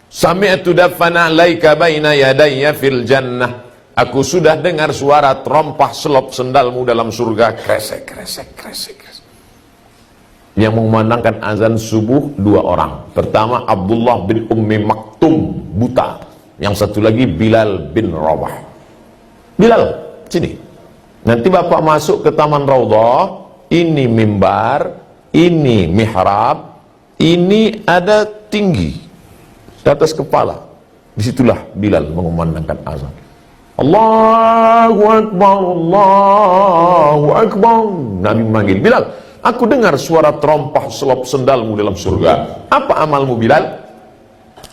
Sami'tu dafana alaika baina yadayya fil jannah. Aku sudah dengar suara terompah selop sendalmu dalam surga. Kresek, kresek, kresek, kresek. Yang mengumandangkan azan subuh dua orang. Pertama Abdullah bin Ummi Maktum, buta. Yang satu lagi Bilal bin Rabah. Bilal, sini. Nanti bapak masuk ke Taman Raudhah. Ini mimbar, ini mihrab, ini ada tinggi di atas kepala. Disitulah Bilal mengumandangkan azan. Allahu Akbar, Allahu Akbar. Nabi memanggil Bilal. Aku dengar suara terompah selop sendalmu dalam surga. Apa amalmu Bilal?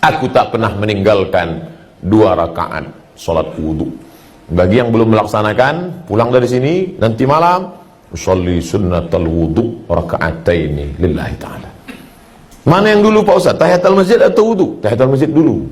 Aku tak pernah meninggalkan 2 rakaat salat wudu. Bagi yang belum melaksanakan, pulang dari sini nanti malam usolli sunnatal wudu raka'ataini lillahi ta'ala. Mana yang dulu Pak Ustaz? Tahiyatul masjid atau wudu? Tahiyatul masjid dulu.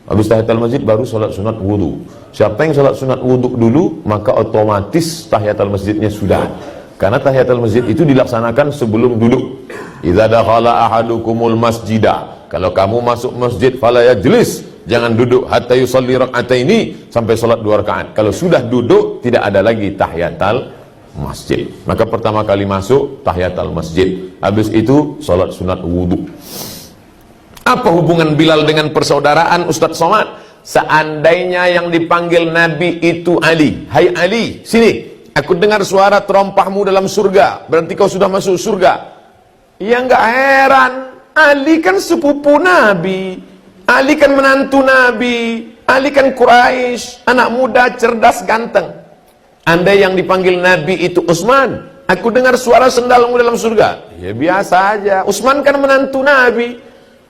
Habis tahiyatul masjid baru salat sunat wudu. Siapa yang salat sunat wudu dulu, maka otomatis tahiyatul masjidnya sudah. Karena tahiyatul masjid itu dilaksanakan sebelum duduk. Idza dakhala ahadukumul masjidah. Kalau kamu masuk masjid fala yajlis, jangan duduk hatta yusalli rak'ataini, sampai salat 2 rakaat. Kalau sudah duduk tidak ada lagi tahiyatul masjid. Maka pertama kali masuk tahiyatul masjid. Habis itu salat sunat wudu. Apa hubungan Bilal dengan persaudaraan Ustaz Somad? Seandainya yang dipanggil Nabi itu Ali. Hai Ali, sini. Aku dengar suara terompahmu dalam surga. Berarti kau sudah masuk surga. Ya enggak heran. Ali kan sepupu Nabi. Ali kan menantu Nabi. Ali kan Quraisy, anak muda, cerdas, ganteng. Andai yang dipanggil Nabi itu Utsman, aku dengar suara sendalmu dalam surga. Ya biasa aja. Utsman kan menantu Nabi.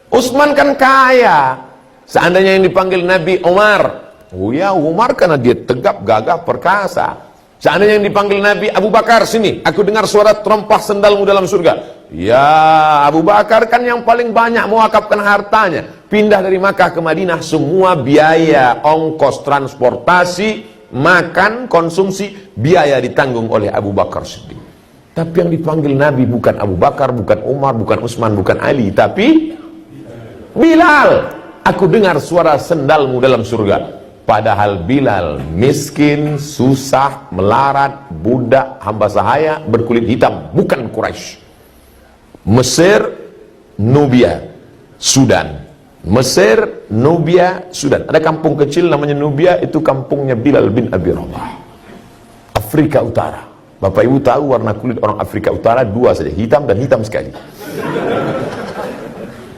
Utsman kan kaya. Seandainya yang dipanggil Nabi Umar, oh ya Umar karena dia tegap, gagah, perkasa. Seandainya yang dipanggil Nabi Abu Bakar, sini, aku dengar suara terompah sendalmu dalam surga. Ya, Abu Bakar kan yang paling banyak mewakafkan hartanya. Pindah dari Makkah ke Madinah, semua biaya, ongkos transportasi, makan, konsumsi, biaya ditanggung oleh Abu Bakar Siddiq. Tapi yang dipanggil Nabi bukan Abu Bakar, bukan Umar, bukan Utsman, bukan Ali, tapi Bilal. Aku dengar suara sendalmu dalam surga. Padahal Bilal miskin, susah, melarat, budak, hamba sahaya, berkulit hitam, bukan Quraisy. Mesir, Nubia, Sudan. Mesir, Nubia, Sudan. Ada kampung kecil namanya Nubia, itu kampungnya Bilal bin Abi Rabah. Afrika Utara. Bapak Ibu tahu warna kulit orang Afrika Utara 2 saja, hitam dan hitam sekali.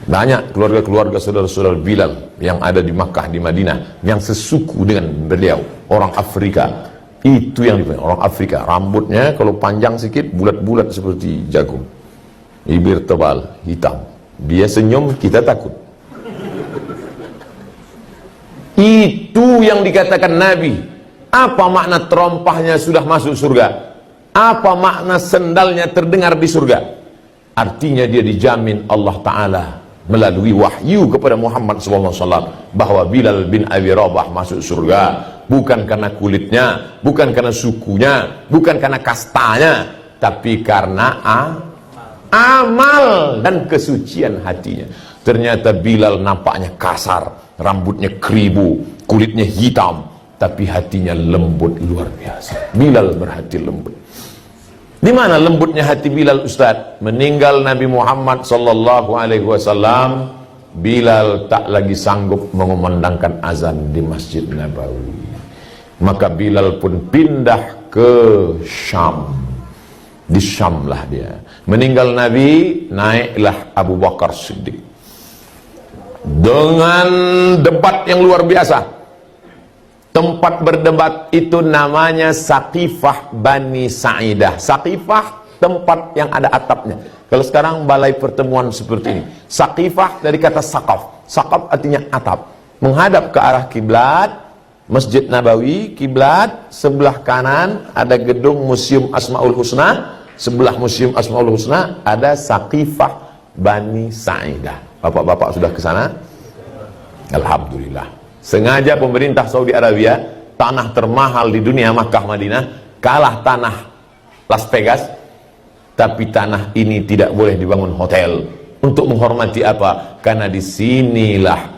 Banyak keluarga-keluarga saudara-saudara Bilal yang ada di Makkah, di Madinah, yang sesuku dengan beliau, orang Afrika. Itu yang dipanggil orang Afrika. Rambutnya kalau panjang sedikit, bulat-bulat seperti jagung. Bibir tebal, hitam. Dia senyum, kita takut. Itu yang dikatakan Nabi. Apa makna terompahnya sudah masuk surga? Apa makna sendalnya terdengar di surga? Artinya dia dijamin Allah Ta'ala melalui wahyu kepada Muhammad SAW bahwa Bilal bin Abi Rabah masuk surga. Bukan karena kulitnya, bukan karena sukunya, bukan karena kastanya, tapi karena amal dan kesucian hatinya. Ternyata Bilal nampaknya kasar, rambutnya keribu, kulitnya hitam, tapi hatinya lembut luar biasa. Bilal berhati lembut. Di mana lembutnya hati Bilal Ustaz? Meninggal Nabi Muhammad sallallahu alaihi wasallam, Bilal tak lagi sanggup mengumandangkan azan di Masjid Nabawi. Maka Bilal pun pindah ke Syam. Di Syam lah dia. Meninggal Nabi, naiklah Abu Bakar Siddiq. Dengan debat yang luar biasa. Tempat berdebat itu namanya Saqifah Bani Sa'idah. Saqifah, tempat yang ada atapnya. Kalau sekarang balai pertemuan seperti ini. Saqifah dari kata saqaf. Saqaf artinya atap. Menghadap ke arah kiblat, Masjid Nabawi, kiblat, sebelah kanan ada gedung Museum Asmaul Husna, sebelah Museum Asmaul Husna ada Saqifah Bani Sa'idah. Bapak-bapak sudah ke sana? Alhamdulillah. Sengaja pemerintah Saudi Arabia, tanah termahal di dunia Makkah Madinah, kalah tanah Las Vegas, tapi tanah ini tidak boleh dibangun hotel, Untuk menghormati apa? Karena disinilah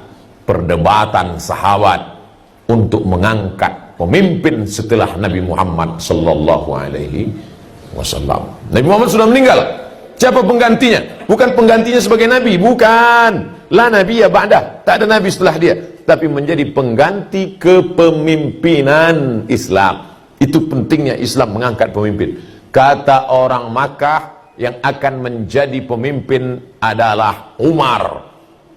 perdebatan sahabat untuk mengangkat pemimpin setelah Nabi Muhammad sallallahu alaihi wasallam. Nabi Muhammad sudah meninggal. Siapa penggantinya? Bukan penggantinya sebagai nabi, bukan. La nabiyya ba'dah. Tak ada nabi setelah dia, tapi menjadi pengganti kepemimpinan Islam. Itu pentingnya Islam mengangkat pemimpin. Kata orang Makkah, yang akan menjadi pemimpin adalah Umar.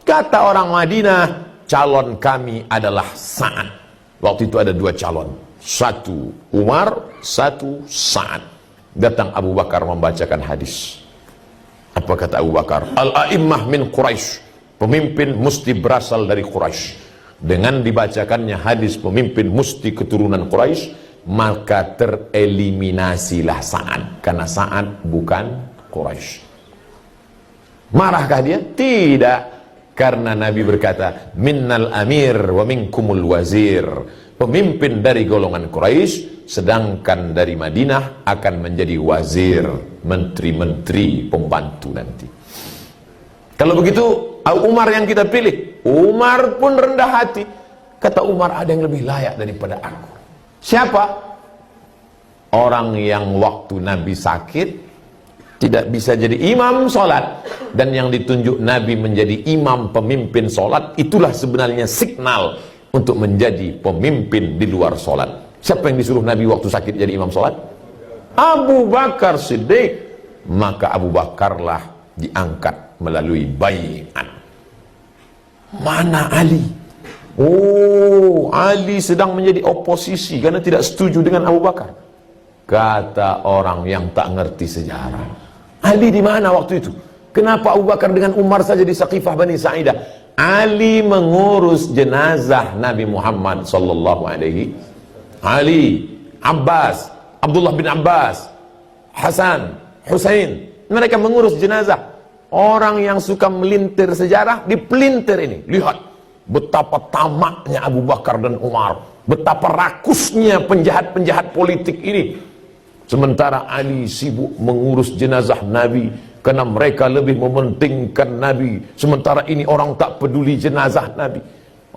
Kata orang Madinah, calon kami adalah Sa'ad. Waktu itu ada dua calon, satu Umar, satu Sa'ad. Datang Abu Bakar membacakan hadis. Apa kata Abu Bakar? Al-a'immah min Quraisy, pemimpin mesti berasal dari Quraisy. Dengan dibacakannya hadis pemimpin mesti keturunan Quraisy, maka tereliminasilah Sa'ad, karena Sa'ad bukan Quraisy. Marahkah dia? Tidak, karena Nabi berkata, minnal amir wa minkumul wazir. Pemimpin dari golongan Quraisy, sedangkan dari Madinah akan menjadi wazir, menteri-menteri, pembantu nanti. Kalau begitu, Umar yang kita pilih. Umar pun rendah hati. Kata Umar, ada yang lebih layak daripada aku. Siapa? Orang yang waktu Nabi sakit tidak bisa jadi imam sholat, dan yang ditunjuk Nabi menjadi imam pemimpin sholat, itulah sebenarnya signal untuk menjadi pemimpin di luar sholat. Siapa yang disuruh Nabi waktu sakit jadi imam sholat? Abu Bakar Siddiq. Maka Abu Bakarlah diangkat melalui bai'at. Mana Ali? Oh, Ali sedang menjadi oposisi karena tidak setuju dengan Abu Bakar. Kata orang yang tak ngerti sejarah, Ali di mana waktu itu? Kenapa Abu Bakar dengan Umar saja di Saqifah Bani Sa'idah? Ali mengurus jenazah Nabi Muhammad sallallahu alaihi. Ali, Abbas, Abdullah bin Abbas, Hasan, Husain, mereka mengurus jenazah. Orang yang suka melintir sejarah dipelintir ini. Lihat betapa tamaknya Abu Bakar dan Umar, betapa rakusnya penjahat-penjahat politik ini. Sementara Ali sibuk mengurus jenazah Nabi karena mereka lebih mementingkan Nabi. Sementara ini orang tak peduli jenazah Nabi.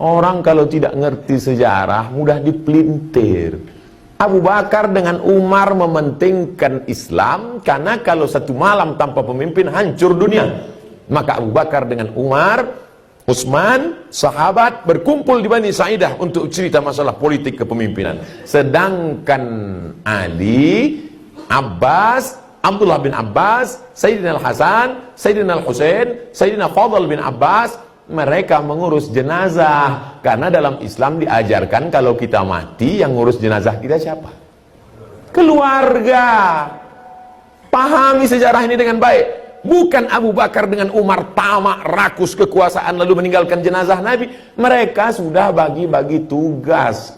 Orang kalau tidak ngerti sejarah mudah dipelintir. Abu Bakar dengan Umar mementingkan Islam karena kalau satu malam tanpa pemimpin hancur dunia. Maka Abu Bakar dengan Umar, Utsman, sahabat berkumpul di Bani Sa'idah untuk cerita masalah politik kepemimpinan. Sedangkan Ali, Abbas, Abdullah bin Abbas, Sayyidina Al-Hasan, Sayyidina Al-Husain, Sayyidina Fadl bin Abbas, mereka mengurus jenazah. Karena dalam Islam diajarkan kalau kita mati, yang ngurus jenazah kita siapa? Keluarga. Pahami sejarah ini dengan baik. Bukan Abu Bakar dengan Umar tamak, rakus kekuasaan lalu meninggalkan jenazah Nabi. Mereka sudah bagi-bagi tugas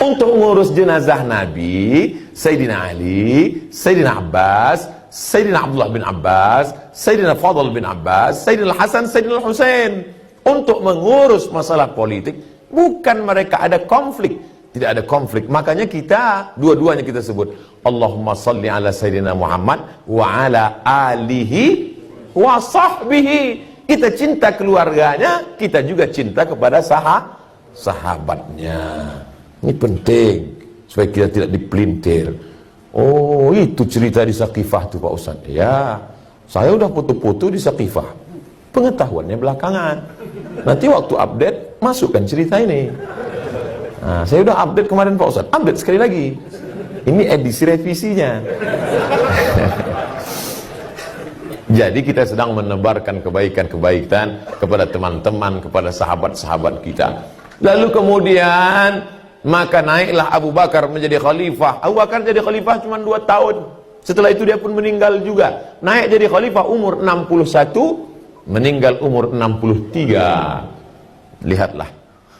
untuk mengurus jenazah Nabi. Sayyidina Ali, Sayyidina Abbas, Sayyidina Abdullah bin Abbas, Sayyidina Fadl bin Abbas, Sayyidina Hasan, Sayyidina Husain, untuk mengurus masalah politik. Bukan mereka ada konflik, tidak ada konflik. Makanya kita dua-duanya kita sebut Allahumma salli ala Sayyidina Muhammad wa ala alihi wa sahbihi. Kita cinta keluarganya, kita juga cinta kepada sahabatnya. Ini penting supaya kita tidak dipelintir. Oh, itu cerita di Saqifah tuh Pak Ustaz. Ya, saya udah foto-foto di Saqifah. Pengetahuannya belakangan. Nanti waktu update masukkan cerita ini. Nah, saya udah update kemarin Pak Ustaz. Update sekali lagi. Ini edisi revisinya. Jadi kita sedang menebarkan kebaikan-kebaikan kepada teman-teman, kepada sahabat-sahabat kita. Lalu kemudian maka naiklah Abu Bakar menjadi khalifah. Abu Bakar jadi khalifah cuma 2 tahun. Setelah itu dia pun meninggal juga. Naik jadi khalifah umur 61, meninggal umur 63. Lihatlah.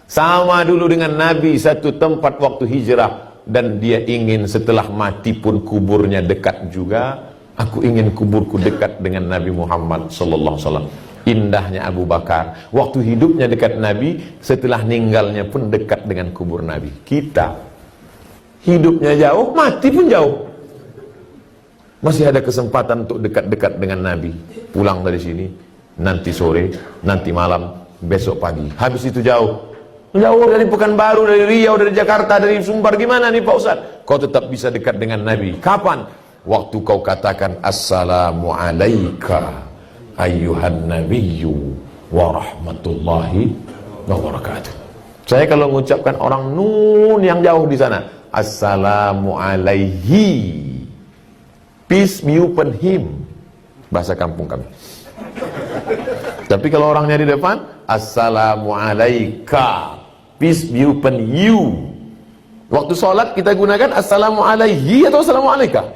Sama dulu dengan Nabi, satu tempat waktu hijrah. Dan dia ingin setelah mati pun kuburnya dekat juga. Aku ingin kuburku dekat dengan Nabi Muhammad sallallahu alaihi wasallam. Indahnya Abu Bakar, waktu hidupnya dekat Nabi, setelah meninggalnya pun dekat dengan kubur Nabi. Kita hidupnya jauh, mati pun jauh. Masih ada kesempatan untuk dekat-dekat dengan Nabi. Pulang dari sini, nanti sore, nanti malam, besok pagi. Habis itu jauh. Jauh dari Pekanbaru, dari Riau, dari Jakarta, dari Sumbar. Gimana nih Pak Ustaz? Kau tetap bisa dekat dengan Nabi. Kapan? Waktu kau katakan Assalamu alayka ayyuhan nabiyyu wa rahmatullahi wa barakatuh. Saya kalau mengucapkan orang nun yang jauh di sana, Assalamu alaihi, peace be upon him, bahasa kampung kami. Tapi kalau orangnya di depan, Assalamu alaika, peace be upon you. Waktu sholat kita gunakan Assalamu alaihi atau Assalamu alaika?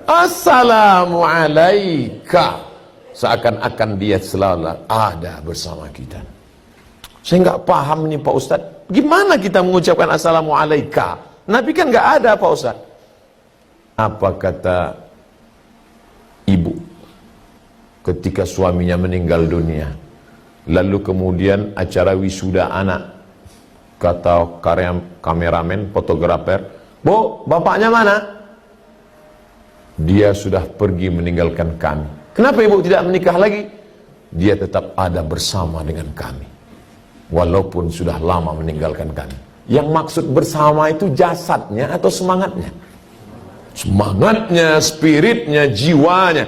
Assalamu alaika. Seakan-akan dia selalu ada bersama kita. Saya nggak paham nih Pak Ustadz, gimana kita mengucapkan Assalamu alaika? Nabi kan nggak ada Pak Ustadz. Apa kata ibu ketika suaminya meninggal dunia, lalu kemudian acara wisuda anak, kata kameramen, fotografer, Bu, bapaknya mana? Dia sudah pergi meninggalkan kami. Kenapa ibu tidak menikah lagi? Dia tetap ada bersama dengan kami, walaupun sudah lama meninggalkan kami. Yang maksud bersama itu jasadnya atau semangatnya? Semangatnya, spiritnya, jiwanya.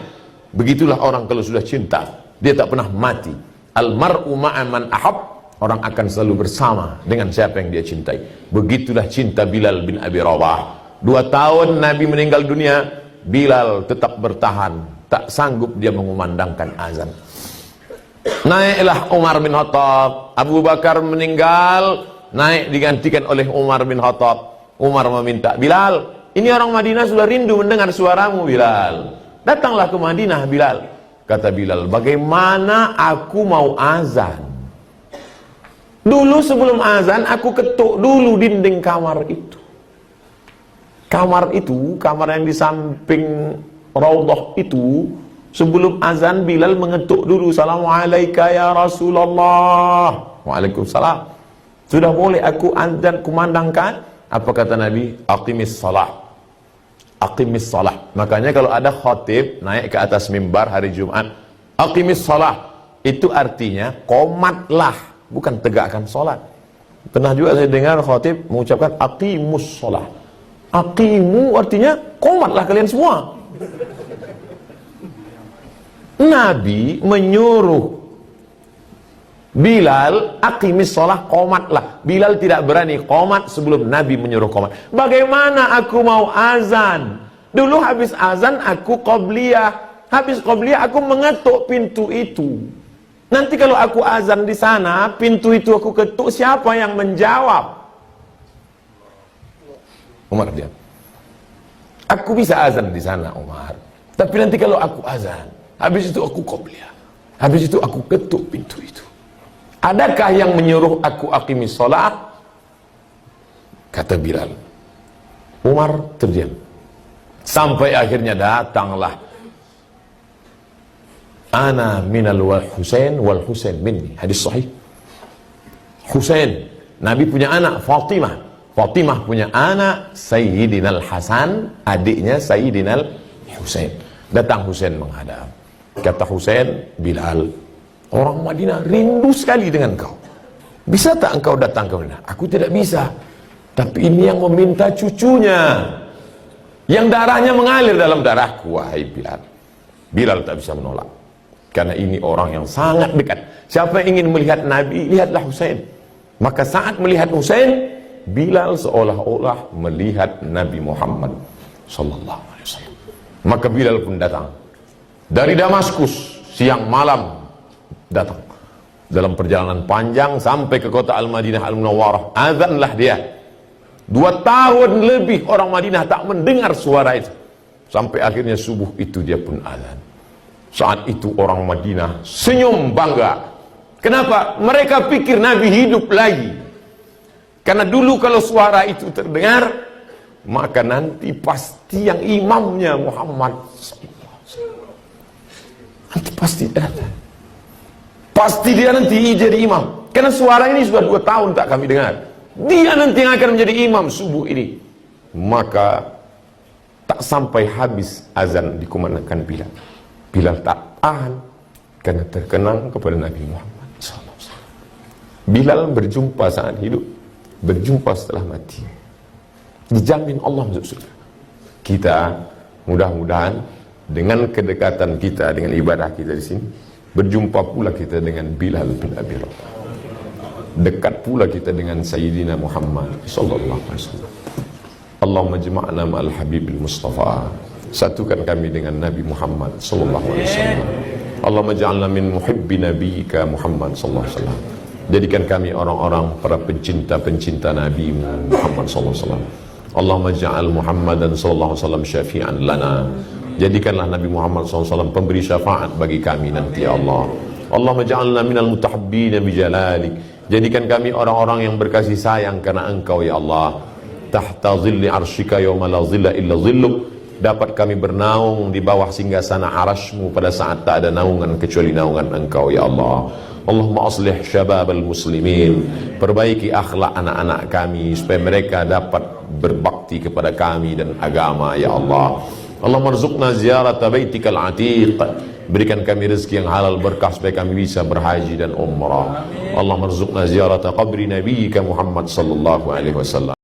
Begitulah orang kalau sudah cinta, dia tak pernah mati. Almar'u ma'aman ahab, orang akan selalu bersama dengan siapa yang dia cintai. Begitulah cinta Bilal bin Abi Rabah. 2 tahun Nabi meninggal dunia, Bilal tetap bertahan, tak sanggup dia mengumandangkan azan. Naiklah Umar bin Khattab. Abu Bakar meninggal, naik digantikan oleh Umar bin Khattab. Umar meminta, Bilal, ini orang Madinah sudah rindu mendengar suaramu Bilal. Datanglah ke Madinah Bilal. Kata Bilal, bagaimana aku mau azan? Dulu sebelum azan aku ketuk dulu dinding kamar itu. Kamar itu, kamar yang di samping Raudhah itu, sebelum azan Bilal mengetuk dulu, Assalamualaikum ya Rasulullah. Waalaikumsalam. Sudah boleh aku azan kumandangkan? Apa kata Nabi? Aqimis salah. Aqimis salah. Makanya kalau ada khatib naik ke atas mimbar hari Jumat, aqimis salah, itu artinya komatlah, bukan tegakkan salat. Pernah juga saya dengar khatib mengucapkan aqimus salah. Aqimu artinya komatlah kalian semua. Nabi menyuruh Bilal, aqimis sholah, qomatlah. Bilal tidak berani qomat sebelum Nabi menyuruh qomat. Bagaimana aku mau azan? Dulu habis azan aku qobliyah. Habis qobliyah aku mengetuk pintu itu. Nanti kalau aku azan di sana, pintu itu aku ketuk, siapa yang menjawab? Umar dia. Aku bisa azan di sana Umar. Tapi nanti kalau aku azan, habis itu aku qobliyah. Habis itu aku ketuk pintu itu. Adakah yang menyuruh aku aqimis sholat? Kata Bilal. Umar terdiam. Sampai akhirnya datanglah ana minal wal Husain minni. Hadis sahih. Husain, Nabi punya anak Fatimah. Fatimah punya anak Sayyidinal Hasan, adiknya Sayyidinal Husain. Datang Husain menghadap. Kata Husain, Bilal, orang Madinah rindu sekali dengan kau. Bisa tak engkau datang ke Madinah? Aku tidak bisa. Tapi ini yang meminta cucunya, yang darahnya mengalir dalam darahku. Wahai Bilal. Bilal tak bisa menolak, karena ini orang yang sangat dekat. Siapa yang ingin melihat Nabi, lihatlah Husain. Maka saat melihat Husain, Bilal seolah-olah melihat Nabi Muhammad sallallahu alaihi wasallam. Maka Bilal pun datang dari Damaskus, siang malam datang. Dalam perjalanan panjang sampai ke kota Al-Madinah Al-Munawwarah, azanlah dia. 2 tahun lebih orang Madinah tak mendengar suara itu. Sampai akhirnya subuh itu dia pun azan. Saat itu orang Madinah senyum bangga. Kenapa? Mereka pikir Nabi hidup lagi. Karena dulu kalau suara itu terdengar, maka nanti pasti yang imamnya Muhammad nanti pasti datang. Pasti dia nanti jadi imam. Karena suara ini sudah 2 tahun tak kami dengar. Dia nanti yang akan menjadi imam subuh ini. Maka Tak sampai habis azan dikumandangkan Bilal. Bilal tak tahan karena terkenang kepada Nabi Muhammad SAW. Bilal berjumpa saat hidup, berjumpa setelah mati. Dijamin Allah masuk surga. Kita mudah-mudahan dengan kedekatan kita dengan ibadah kita di sini, berjumpa pula kita dengan Bilal bin Abi Rabah. Dekat pula kita dengan Sayyidina Muhammad sallallahu alaihi wasallam. Allahumma jama'na ma'al Habibil Mustafa. Satukan kami dengan Nabi Muhammad sallallahu alaihi wasallam. Allahumma ja'alna min muhibbi nabiyyika Muhammad sallallahu alaihi wasallam. Jadikan kami orang-orang para pencinta-pencinta Nabi Muhammad sallallahu alaihi wasallam. Allahumma ja'al Muhammadan sallallahu alaihi wasallam syafi'an lana. Jadikanlah Nabi Muhammad SAW pemberi syafaat bagi kami nanti ya Allah. Allahumma ja'alna minal mutahabbina bijalalik. Jadikan kami orang-orang yang berkasih sayang karena Engkau ya Allah. Tahta zilli arsyika yawma la zilla illa zilluk. Dapat kami bernaung di bawah singgasana arasy-Mu pada saat tak ada naungan kecuali naungan Engkau ya Allah. Allahumma aslih syababal muslimin. Perbaiki akhlak anak-anak kami supaya mereka dapat berbakti kepada kami dan agama ya Allah. Allahumma rzuqna ziyarata baitikal atiq. Berikan kami rezeki yang halal berkah supaya kami bisa berhaji dan umrah. Allahumma rzuqna ziyarata qabri nabiyyika Muhammad sallallahu alaihi wasallam.